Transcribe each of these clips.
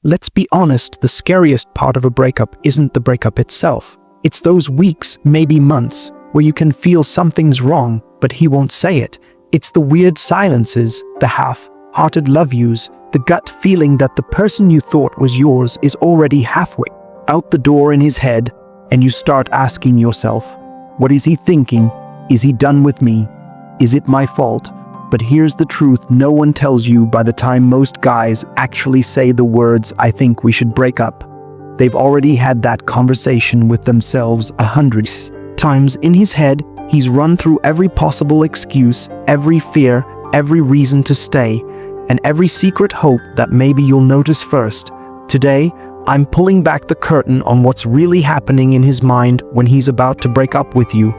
Let's be honest, the scariest part of a breakup isn't the breakup itself. It's those weeks, maybe months, where you can feel something's wrong, but he won't say it. It's the weird silences, the half-hearted love yous, the gut feeling that the person you thought was yours is already halfway out the door in his head, and you start asking yourself, what is he thinking? Is he done with me? Is it my fault? But here's the truth no one tells you by the time most guys actually say the words, I think we should break up. They've already had that conversation with themselves 100 times in his head. He's run through every possible excuse, every fear, every reason to stay, and every secret hope that maybe you'll notice first. Today, I'm pulling back the curtain on what's really happening in his mind when he's about to break up with you.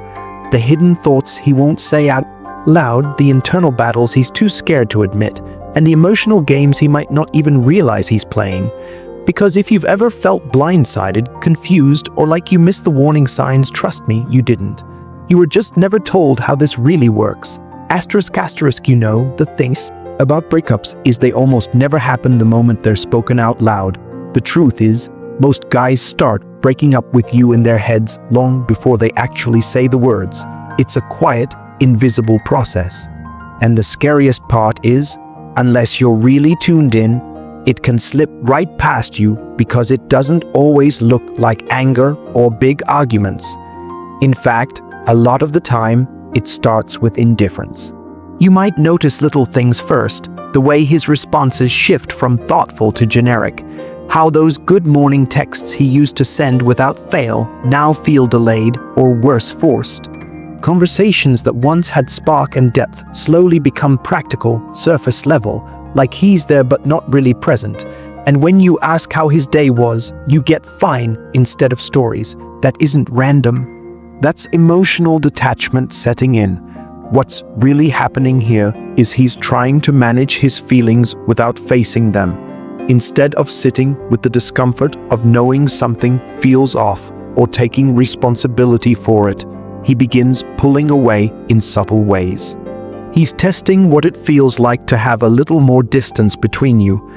The hidden thoughts he won't say out loud, the internal battles he's too scared to admit, and the emotional games he might not even realize he's playing. Because if you've ever felt blindsided, confused, or like you missed the warning signs, trust me, you didn't. You were just never told how this really works. Asterisk, you know, the things about breakups is they almost never happen the moment they're spoken out loud. The truth is, most guys start breaking up with you in their heads long before they actually say the words. It's a quiet, invisible process. And the scariest part is, unless you're really tuned in, it can slip right past you because it doesn't always look like anger or big arguments. In fact, a lot of the time, it starts with indifference. You might notice little things first, the way his responses shift from thoughtful to generic, how those good morning texts he used to send without fail now feel delayed or worse, forced. Conversations that once had spark and depth slowly become practical, surface level, like he's there but not really present. And when you ask how his day was, you get fine instead of stories. That isn't random. That's emotional detachment setting in. What's really happening here is he's trying to manage his feelings without facing them. Instead of sitting with the discomfort of knowing something feels off or taking responsibility for it, he begins pulling away in subtle ways. He's testing what it feels like to have a little more distance between you.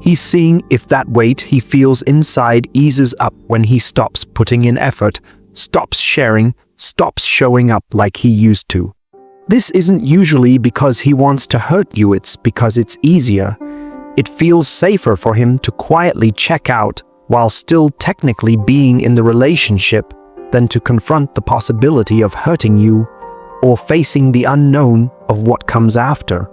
He's seeing if that weight he feels inside eases up when he stops putting in effort, stops sharing, stops showing up like he used to. This isn't usually because he wants to hurt you, it's because it's easier. It feels safer for him to quietly check out while still technically being in the relationship than to confront the possibility of hurting you or facing the unknown of what comes after.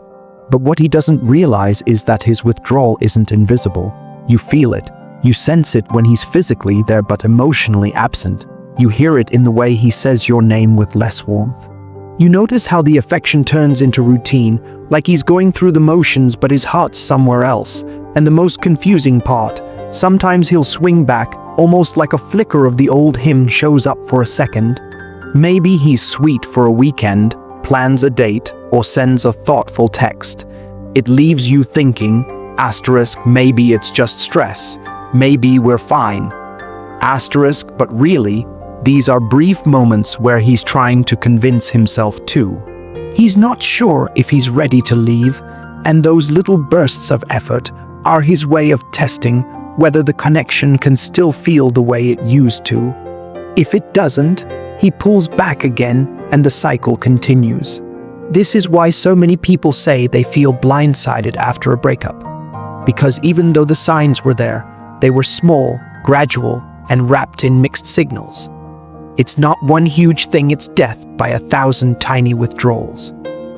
But what he doesn't realize is that his withdrawal isn't invisible. You feel it. You sense it when he's physically there but emotionally absent. You hear it in the way he says your name with less warmth. You notice how the affection turns into routine, like he's going through the motions but his heart's somewhere else. And the most confusing part, sometimes he'll swing back, almost like a flicker of the old him shows up for a second. Maybe he's sweet for a weekend, plans a date, or sends a thoughtful text. It leaves you thinking, asterisk, maybe it's just stress, maybe we're fine. Asterisk, but really, these are brief moments where he's trying to convince himself too. He's not sure if he's ready to leave, and those little bursts of effort are his way of testing whether the connection can still feel the way it used to. If it doesn't, he pulls back again and the cycle continues. This is why so many people say they feel blindsided after a breakup. Because even though the signs were there, they were small, gradual, and wrapped in mixed signals. It's not one huge thing, it's death by 1,000 tiny withdrawals.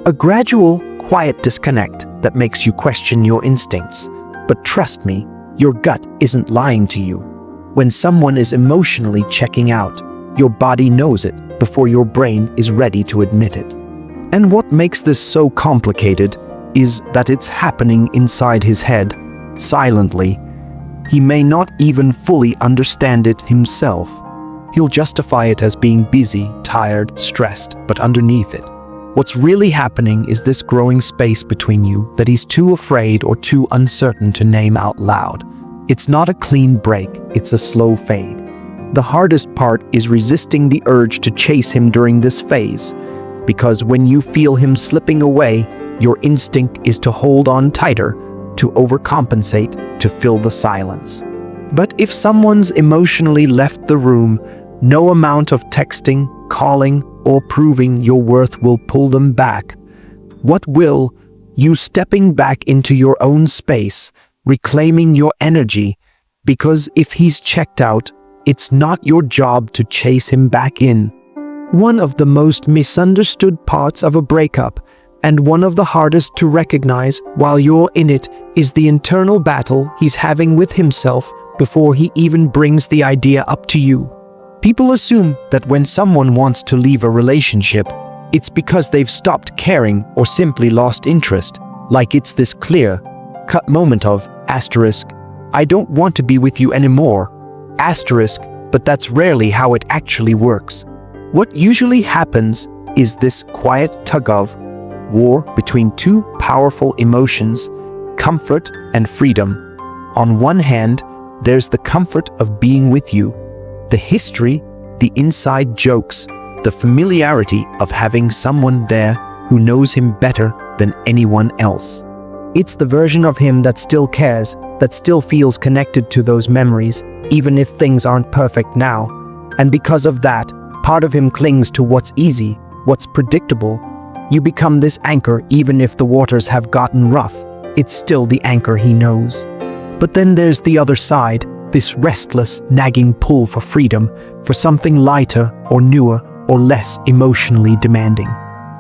A gradual, quiet disconnect that makes you question your instincts. But trust me, your gut isn't lying to you. When someone is emotionally checking out, your body knows it before your brain is ready to admit it. And what makes this so complicated is that it's happening inside his head, silently. He may not even fully understand it himself. He'll justify it as being busy, tired, stressed, but underneath it, what's really happening is this growing space between you that he's too afraid or too uncertain to name out loud. It's not a clean break, it's a slow fade. The hardest part is resisting the urge to chase him during this phase, because when you feel him slipping away, your instinct is to hold on tighter, to overcompensate, to fill the silence. But if someone's emotionally left the room, no amount of texting, calling, or proving your worth will pull them back. What will? You stepping back into your own space, reclaiming your energy, because if he's checked out, it's not your job to chase him back in. One of the most misunderstood parts of a breakup, and one of the hardest to recognize while you're in it, is the internal battle he's having with himself before he even brings the idea up to you. People assume that when someone wants to leave a relationship, it's because they've stopped caring or simply lost interest, like it's this clear-cut moment of, I don't want to be with you anymore, but that's rarely how it actually works. What usually happens is this quiet tug-of-war between two powerful emotions, comfort and freedom. On one hand, there's the comfort of being with you, the history, the inside jokes, the familiarity of having someone there who knows him better than anyone else. It's the version of him that still cares, that still feels connected to those memories, even if things aren't perfect now. And because of that, part of him clings to what's easy, what's predictable. You become this anchor even if the waters have gotten rough. It's still the anchor he knows. But then there's the other side, this restless, nagging pull for freedom, for something lighter or newer or less emotionally demanding.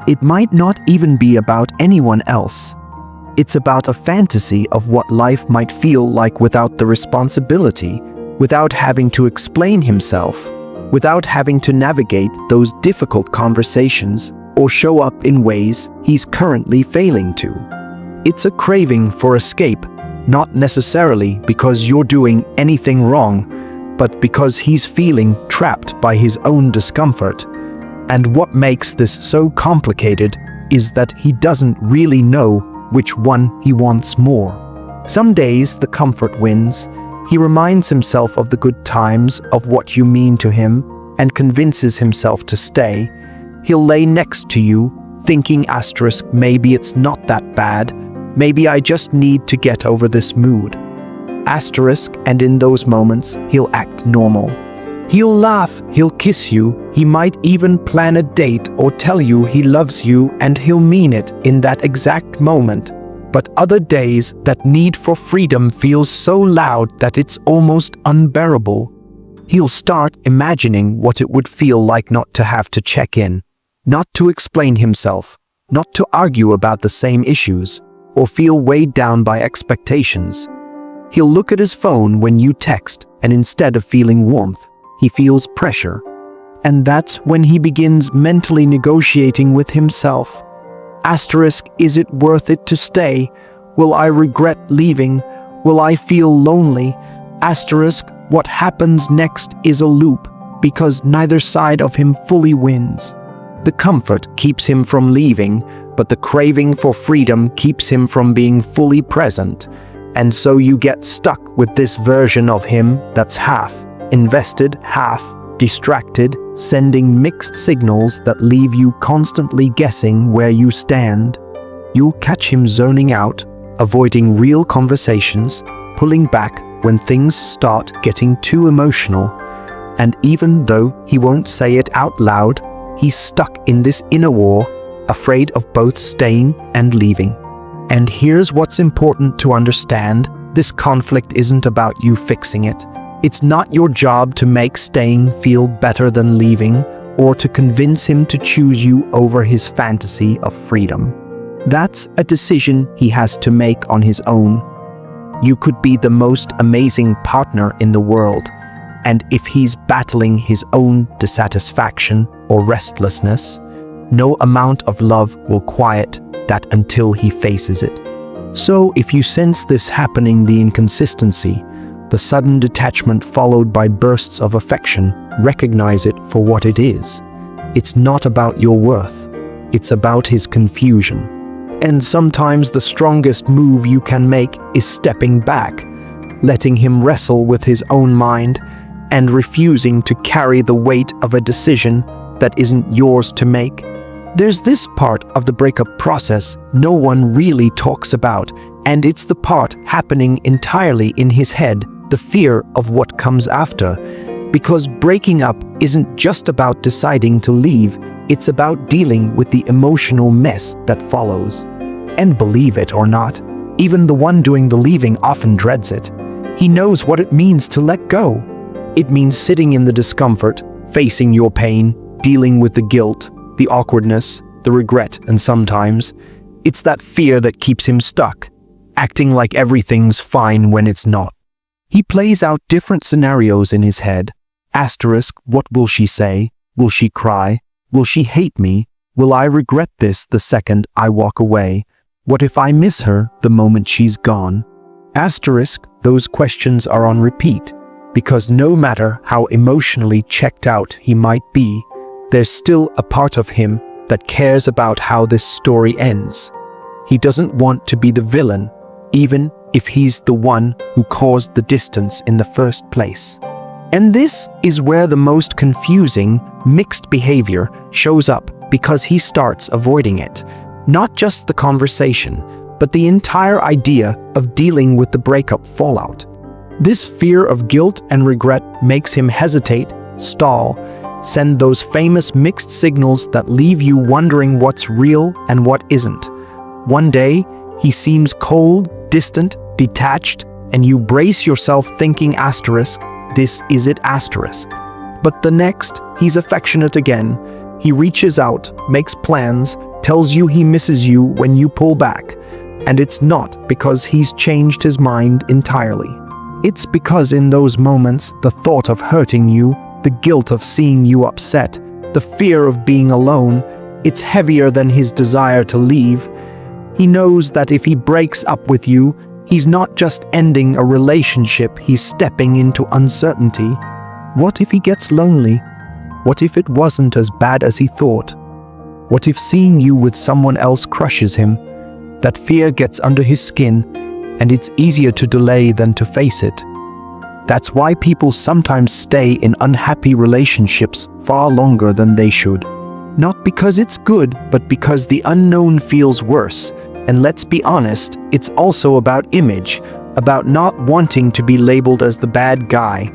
It might not even be about anyone else. It's about a fantasy of what life might feel like without the responsibility, without having to explain himself, without having to navigate those difficult conversations or show up in ways he's currently failing to. It's a craving for escape, not necessarily because you're doing anything wrong, but because he's feeling trapped by his own discomfort. And what makes this so complicated is that he doesn't really know which one he wants more. Some days the comfort wins. He reminds himself of the good times, of what you mean to him, and convinces himself to stay. He'll lay next to you, thinking maybe it's not that bad, maybe I just need to get over this mood. And in those moments, he'll act normal. He'll laugh, he'll kiss you, he might even plan a date or tell you he loves you, and he'll mean it in that exact moment. But other days, that need for freedom feels so loud that it's almost unbearable. He'll start imagining what it would feel like not to have to check in, not to explain himself, not to argue about the same issues, or feel weighed down by expectations. He'll look at his phone when you text, and instead of feeling warmth, he feels pressure. And that's when he begins mentally negotiating with himself. Is it worth it to stay? Will I regret leaving? Will I feel lonely? What happens next is a loop, because neither side of him fully wins. The comfort keeps him from leaving, but the craving for freedom keeps him from being fully present. And so you get stuck with this version of him that's half invested, half distracted, sending mixed signals that leave you constantly guessing where you stand. You'll catch him zoning out, avoiding real conversations, pulling back when things start getting too emotional. And even though he won't say it out loud, he's stuck in this inner war, afraid of both staying and leaving. And here's what's important to understand: this conflict isn't about you fixing it. It's not your job to make staying feel better than leaving, or to convince him to choose you over his fantasy of freedom. That's a decision he has to make on his own. You could be the most amazing partner in the world, and if he's battling his own dissatisfaction or restlessness, no amount of love will quiet that until he faces it. So if you sense this happening, the inconsistency, the sudden detachment followed by bursts of affection, recognize it for what it is. It's not about your worth. It's about his confusion. And sometimes the strongest move you can make is stepping back, letting him wrestle with his own mind, and refusing to carry the weight of a decision that isn't yours to make. There's this part of the breakup process no one really talks about, And it's the part happening entirely in his head, the fear of what comes after. Because breaking up isn't just about deciding to leave, it's about dealing with the emotional mess that follows. And believe it or not, even the one doing the leaving often dreads it. He knows what it means to let go. It means sitting in the discomfort, facing your pain, dealing with the guilt, the awkwardness, the regret, and sometimes it's that fear that keeps him stuck, acting like everything's fine when it's not. He plays out different scenarios in his head. Asterisk, what will she say? Will she cry? Will she hate me? Will I regret this the second I walk away? What if I miss her the moment she's gone? Asterisk, those questions are on repeat, because no matter how emotionally checked out he might be, there's still a part of him that cares about how this story ends. He doesn't want to be the villain, even if he's the one who caused the distance in the first place. And this is where the most confusing, mixed behavior shows up, because he starts avoiding it. Not just the conversation, but the entire idea of dealing with the breakup fallout. This fear of guilt and regret makes him hesitate, stall, send those famous mixed signals that leave you wondering what's real and what isn't. One day, he seems cold, distant, detached, and you brace yourself thinking asterisk, this is it asterisk. But the next, he's affectionate again. He reaches out, makes plans, tells you he misses you when you pull back. And it's not because he's changed his mind entirely. It's because in those moments, the thought of hurting you, the guilt of seeing you upset, the fear of being alone, it's heavier than his desire to leave. He knows that if he breaks up with you, he's not just ending a relationship, he's stepping into uncertainty. What if he gets lonely? What if it wasn't as bad as he thought? What if seeing you with someone else crushes him? That fear gets under his skin, and it's easier to delay than to face it. That's why people sometimes stay in unhappy relationships far longer than they should. Not because it's good, but because the unknown feels worse. And let's be honest, it's also about image, about not wanting to be labeled as the bad guy.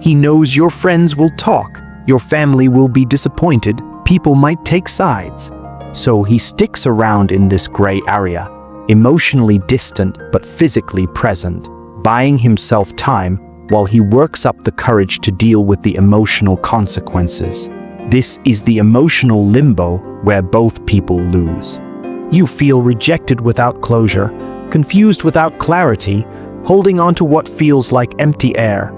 He knows your friends will talk, your family will be disappointed, people might take sides. So he sticks around in this gray area, emotionally distant but physically present, buying himself time while he works up the courage to deal with the emotional consequences. This is the emotional limbo where both people lose. You feel rejected without closure, confused without clarity, holding on to what feels like empty air,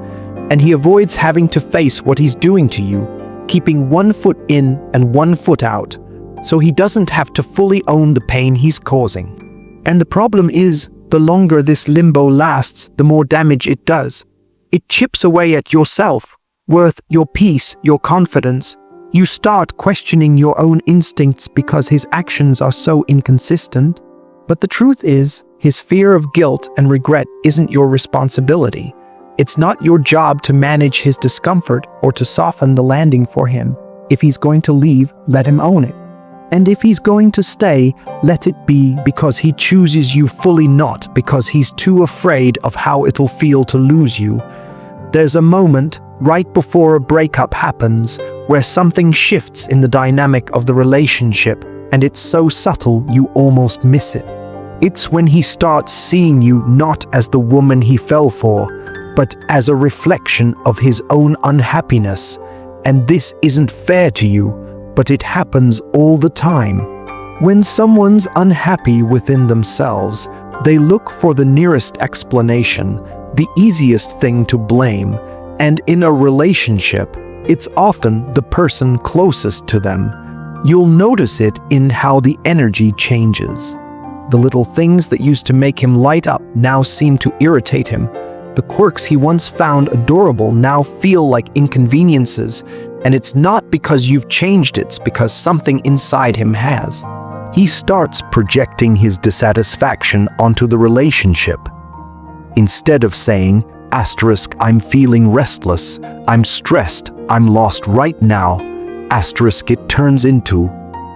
and he avoids having to face what he's doing to you, keeping one foot in and one foot out, so he doesn't have to fully own the pain he's causing. And the problem is, the longer this limbo lasts, the more damage it does. It chips away at your self-worth, your peace, your confidence. You start questioning your own instincts because his actions are so inconsistent. But the truth is, his fear of guilt and regret isn't your responsibility. It's not your job to manage his discomfort or to soften the landing for him. If he's going to leave, let him own it. And if he's going to stay, let it be because he chooses you fully, not because he's too afraid of how it'll feel to lose you. There's a moment, right before a breakup happens, where something shifts in the dynamic of the relationship, and it's so subtle you almost miss it. It's when he starts seeing you not as the woman he fell for, but as a reflection of his own unhappiness. And this isn't fair to you, but it happens all the time. When someone's unhappy within themselves, they look for the nearest explanation, the easiest thing to blame, and in a relationship, it's often the person closest to them. You'll notice it in how the energy changes. The little things that used to make him light up now seem to irritate him. The quirks he once found adorable now feel like inconveniences, and it's not because you've changed, it's because something inside him has. He starts projecting his dissatisfaction onto the relationship. Instead of saying, asterisk, I'm feeling restless, I'm stressed, I'm lost right now, asterisk, it turns into,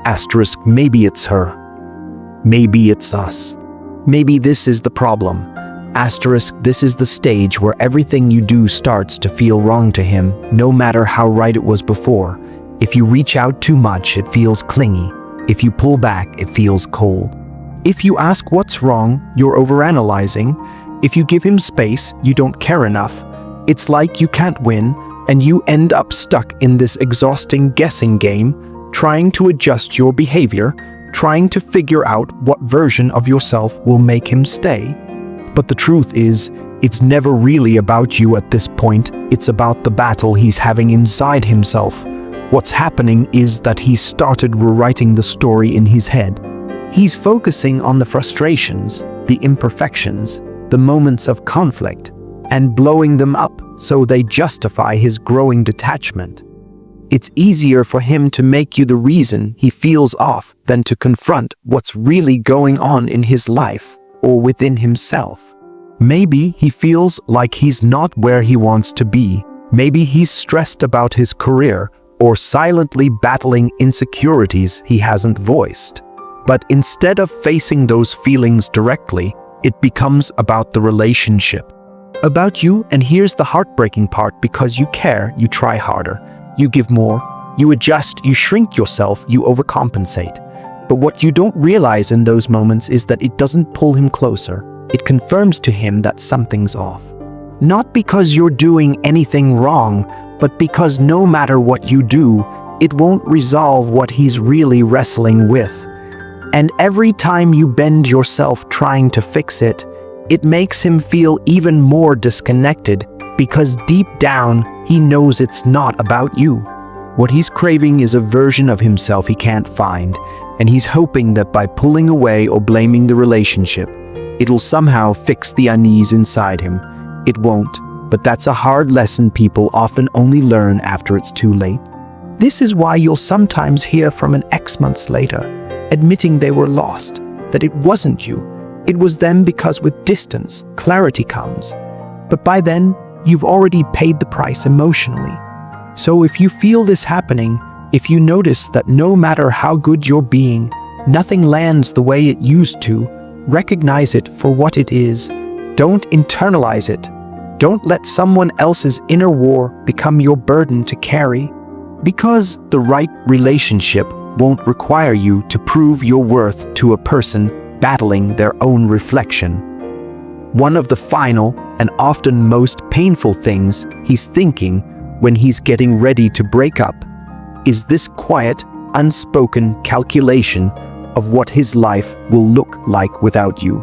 asterisk, maybe it's her, maybe it's us. Maybe this is the problem. Asterisk, this is the stage where everything you do starts to feel wrong to him, no matter how right it was before. If you reach out too much, it feels clingy. If you pull back, it feels cold. If you ask what's wrong, you're overanalyzing. If you give him space, you don't care enough. It's like you can't win, and you end up stuck in this exhausting guessing game, trying to adjust your behavior, trying to figure out what version of yourself will make him stay. But the truth is, it's never really about you at this point. It's about the battle he's having inside himself. What's happening is that he's started rewriting the story in his head. He's focusing on the frustrations, the imperfections, the moments of conflict, and blowing them up so they justify his growing detachment. It's easier for him to make you the reason he feels off than to confront what's really going on in his life or within himself. Maybe he feels like he's not where he wants to be. Maybe he's stressed about his career or silently battling insecurities he hasn't voiced. But instead of facing those feelings directly, it becomes about the relationship. About you, and here's the heartbreaking part: because you care, you try harder. You give more, you adjust, you shrink yourself, you overcompensate. But what you don't realize in those moments is that it doesn't pull him closer. It confirms to him that something's off. Not because you're doing anything wrong, but because no matter what you do, it won't resolve what he's really wrestling with. And every time you bend yourself trying to fix it, it makes him feel even more disconnected, because deep down, he knows it's not about you. What he's craving is a version of himself he can't find, and he's hoping that by pulling away or blaming the relationship, it'll somehow fix the unease inside him. It won't, but that's a hard lesson people often only learn after it's too late. This is why you'll sometimes hear from an ex months later, admitting they were lost, that it wasn't you, it was them, because with distance, clarity comes. But by then, you've already paid the price emotionally. So if you feel this happening, if you notice that no matter how good you're being, nothing lands the way it used to, recognize it for what it is. Don't internalize it. Don't let someone else's inner war become your burden to carry. Because the right relationship won't require you to prove your worth to a person battling their own reflection. One of the final and often most painful things he's thinking when he's getting ready to break up is this quiet, unspoken calculation of what his life will look like without you.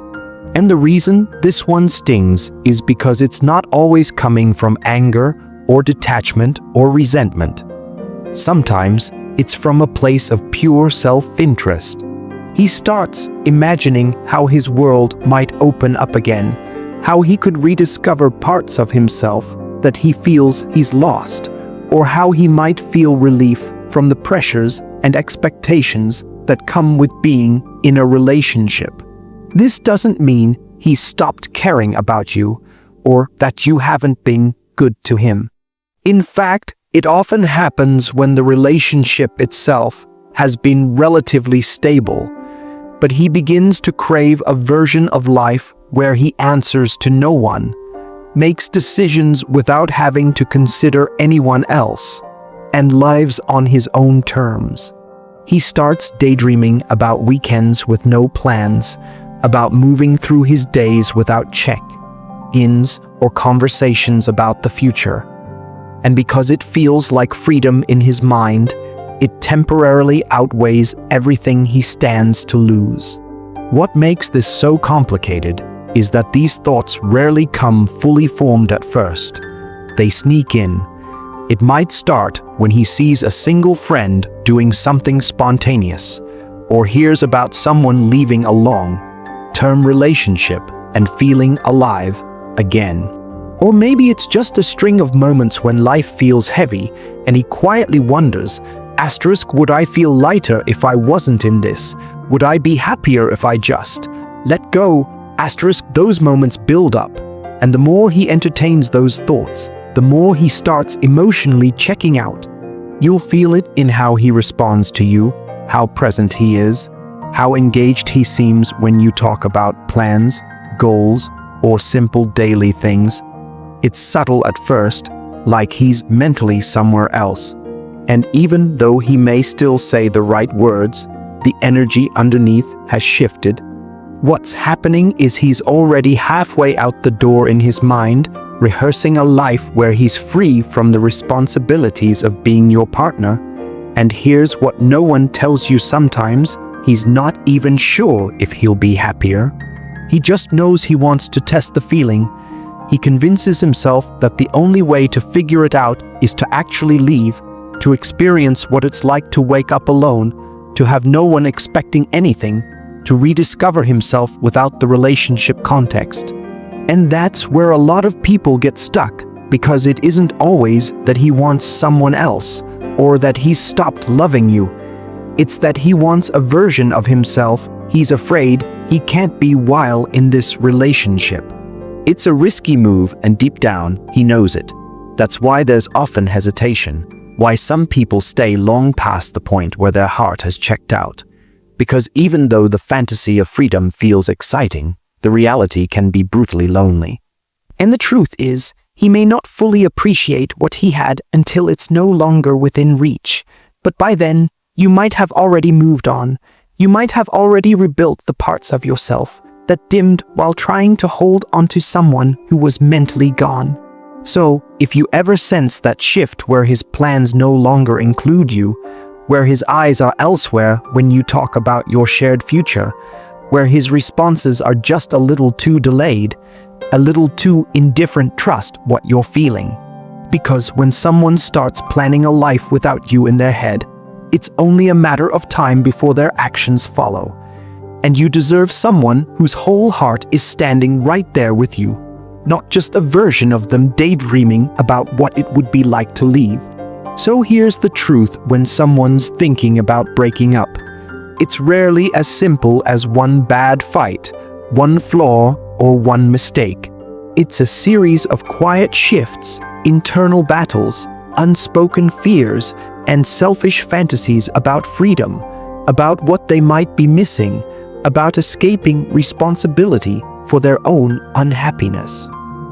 And the reason this one stings is because it's not always coming from anger or detachment or resentment. Sometimes it's from a place of pure self-interest. He starts imagining how his world might open up again, how he could rediscover parts of himself that he feels he's lost, or how he might feel relief from the pressures and expectations that come with being in a relationship. This doesn't mean he's stopped caring about you or that you haven't been good to him. In fact, it often happens when the relationship itself has been relatively stable, but he begins to crave a version of life where he answers to no one, makes decisions without having to consider anyone else, and lives on his own terms. He starts daydreaming about weekends with no plans, about moving through his days without check-ins or conversations about the future. And because it feels like freedom in his mind, it temporarily outweighs everything he stands to lose. What makes this so complicated is that these thoughts rarely come fully formed at first. They sneak in. It might start when he sees a single friend doing something spontaneous, or hears about someone leaving a long-term relationship and feeling alive again. Or maybe it's just a string of moments when life feels heavy and he quietly wonders, would I feel lighter if I wasn't in this? Would I be happier if I just let go? Those moments build up, and the more he entertains those thoughts, the more he starts emotionally checking out. You'll feel it in how he responds to you, how present he is, how engaged he seems when you talk about plans, goals, or simple daily things. It's subtle at first, like he's mentally somewhere else. And even though he may still say the right words, the energy underneath has shifted. What's happening is he's already halfway out the door in his mind, rehearsing a life where he's free from the responsibilities of being your partner. And here's what no one tells you sometimes: he's not even sure if he'll be happier. He just knows he wants to test the feeling. He convinces himself that the only way to figure it out is to actually leave, to experience what it's like to wake up alone, to have no one expecting anything, to rediscover himself without the relationship context. And that's where a lot of people get stuck, because it isn't always that he wants someone else, or that he's stopped loving you. It's that he wants a version of himself he's afraid he can't be while in this relationship. It's a risky move, and deep down, he knows it. That's why there's often hesitation, why some people stay long past the point where their heart has checked out. Because even though the fantasy of freedom feels exciting, the reality can be brutally lonely. And the truth is, he may not fully appreciate what he had until it's no longer within reach. But by then, you might have already moved on. You might have already rebuilt the parts of yourself that dimmed while trying to hold onto someone who was mentally gone. So, if you ever sense that shift where his plans no longer include you, where his eyes are elsewhere when you talk about your shared future, where his responses are just a little too delayed, a little too indifferent, trust what you're feeling. Because when someone starts planning a life without you in their head, it's only a matter of time before their actions follow. And you deserve someone whose whole heart is standing right there with you, not just a version of them daydreaming about what it would be like to leave. So here's the truth: when someone's thinking about breaking up, it's rarely as simple as one bad fight, one flaw, or one mistake. It's a series of quiet shifts, internal battles, unspoken fears, and selfish fantasies about freedom, about what they might be missing, about escaping responsibility for their own unhappiness.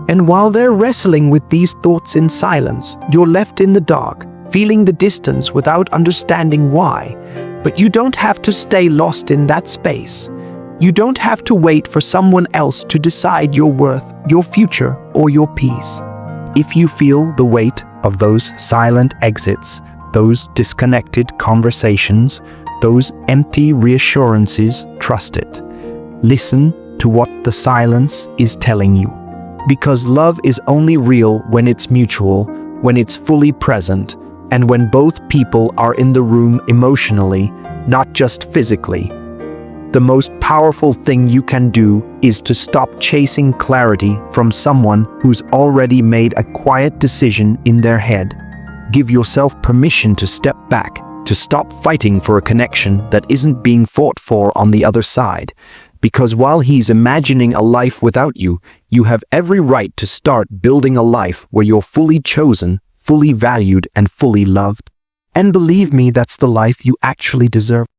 And while they're wrestling with these thoughts in silence, you're left in the dark, feeling the distance without understanding why. But you don't have to stay lost in that space. You don't have to wait for someone else to decide your worth, your future, or your peace. If you feel the weight of those silent exits, those disconnected conversations, those empty reassurances, trust it. Listen to what the silence is telling you. Because love is only real when it's mutual, when it's fully present, and when both people are in the room emotionally, not just physically. The most powerful thing you can do is to stop chasing clarity from someone who's already made a quiet decision in their head. Give yourself permission to step back, to stop fighting for a connection that isn't being fought for on the other side. Because while he's imagining a life without you, you have every right to start building a life where you're fully chosen, fully valued, and fully loved. And believe me, that's the life you actually deserve.